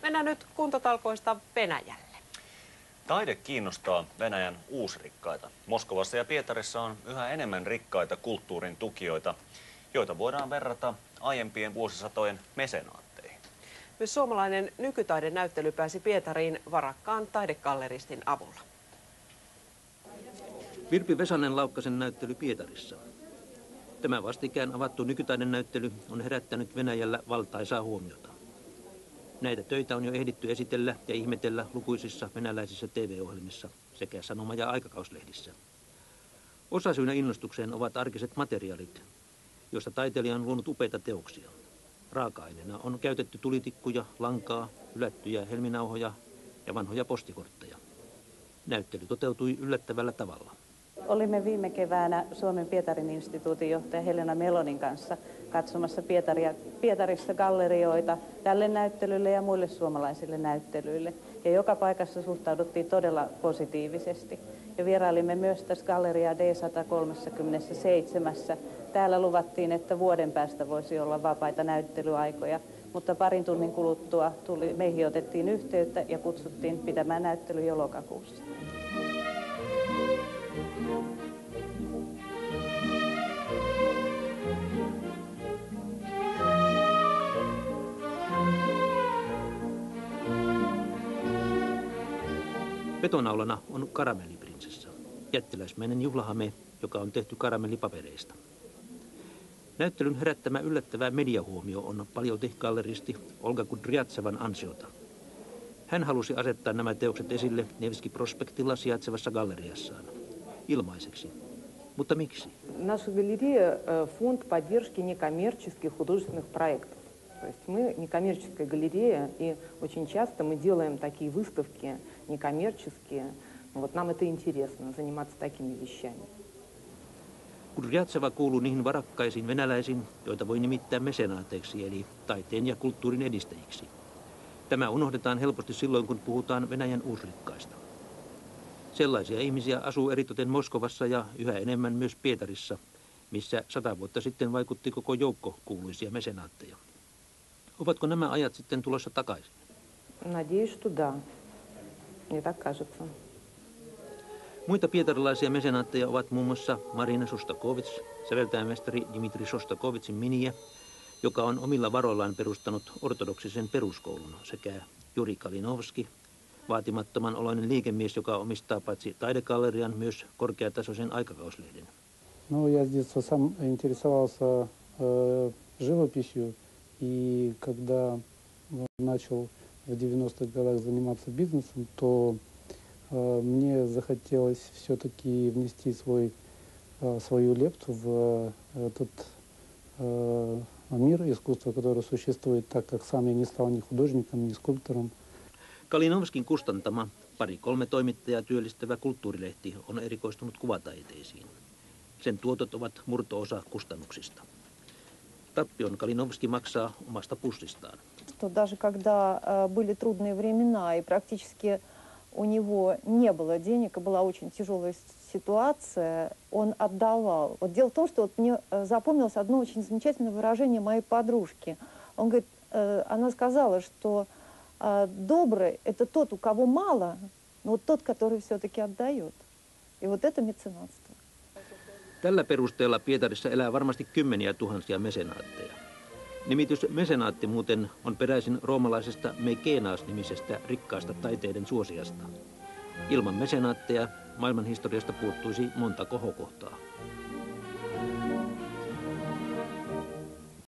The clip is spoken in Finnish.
Mennään nyt kuntotalkoista Venäjälle. Taide kiinnostaa Venäjän uusrikkaita. Moskovassa ja Pietarissa on yhä enemmän rikkaita kulttuurin tukijoita, joita voidaan verrata aiempien vuosisatojen mesenaatteihin. Myös suomalainen nykytaidenäyttely pääsi Pietariin varakkaan taidegalleristin avulla. Virpi Vesanen-Laukkasen näyttely Pietarissa. Tämä vastikään avattu nykytaidenäyttely on herättänyt Venäjällä valtaisaa huomiota. Näitä töitä on jo ehditty esitellä ja ihmetellä lukuisissa venäläisissä TV-ohjelmissa sekä sanoma- ja aikakauslehdissä. Osasyynä innostukseen ovat arkiset materiaalit, joista taiteilija on luonut upeita teoksia. Raaka-aineena on käytetty tulitikkuja, lankaa, hylättyjä helminauhoja ja vanhoja postikortteja. Näyttely toteutui yllättävällä tavalla. Olimme viime keväänä Suomen Pietarin instituutin johtaja Helena Melonin kanssa katsomassa Pietarissa gallerioita tälle näyttelylle ja muille suomalaisille näyttelyille. Ja joka paikassa suhtauduttiin todella positiivisesti. Ja vierailimme myös tässä Galleria D137. Täällä luvattiin, että vuoden päästä voisi olla vapaita näyttelyaikoja, mutta parin tunnin kuluttua meihin otettiin yhteyttä ja kutsuttiin pitämään näyttely jo lokakuussa. Vetonaulana on karamelliprinsessa, jättiläismäinen juhlahame, joka on tehty karamellipapereista. Näyttelyn herättämä yllättävä mediahuomio on paljolti galleristi Olga Kudryatsevan ansiota. Hän halusi asettaa nämä teokset esille Nevski-prospektilla sijaitsevassa galleriassaan. Ilmaiseksi. Mutta miksi? Наша галерея – фонд поддержки некоммерческих художественных проектов. То есть мы некоммерческая галерея, и очень часто мы делаем такие выставки некоммерческие. Вот нам это интересно, заниматься такими вещами. Kudryatseva kuuluu niihin varakkaisiin venäläisiin, joita voi nimittää mesenaateiksi, eli taiteen ja kulttuurin edistäjiksi. Tämä unohdetaan helposti silloin, kun puhutaan Venäjän uusrikkaista. Sellaisia ihmisiä asuu eritoten Moskovassa ja yhä enemmän myös Pietarissa, missä 100 vuotta sitten vaikutti koko joukko kuuluisia mesenaatteja. Ovatko nämä ajat sitten tulossa takaisin? Надеюсь, что да. Мне так кажется. Muita pietarilaisia mesenaatteja ovat muun muassa Marina Sostakovits, säveltäjämestari Dmitri Sostakovitsin miniä, joka on omilla varoillaan perustanut ortodoksisen peruskoulun, sekä Juri Kalinovski, vaatimattoman oloinen liikemies, joka omistaa paitsi taidegallerian myös korkeatasoisen aikakauslehden. No, я с детства сам интересовался живописью, и когда начал в 90-х годах заниматься бизнесом, то мне захотелось все-таки внести свою лепту в этот мир искусства, который существует, так как сам я не стал ни художником, ни скульптором. Kalinovskin kustantama 2-3 toimittajaa työllistävä kulttuurilehti on erikoistunut kuvataiteisiin. Sen tuotot ovat murto-osa kustannuksista. Tappion Kalinovski maksaa omasta pussistaan. Даже когда были трудные времена и практически у него не было денег, и была очень тяжелая ситуация, он отдавал. Вот дело в том, что вот мне запомнилось одно очень замечательное выражение моей подружки. Он говорит, она сказала, что добрый – это тот, у кого мало, но вот тот, который все-таки отдает. И вот это меценатство. Tällä perusteella Pietarissa elää varmasti kymmeniä tuhansia mesenaatteja. Nimitys mesenaatti muuten on peräisin roomalaisesta Mekenas-nimisestä rikkaasta taiteiden suosiasta. Ilman mesenaatteja maailmanhistoriasta puuttuisi monta kohokohtaa.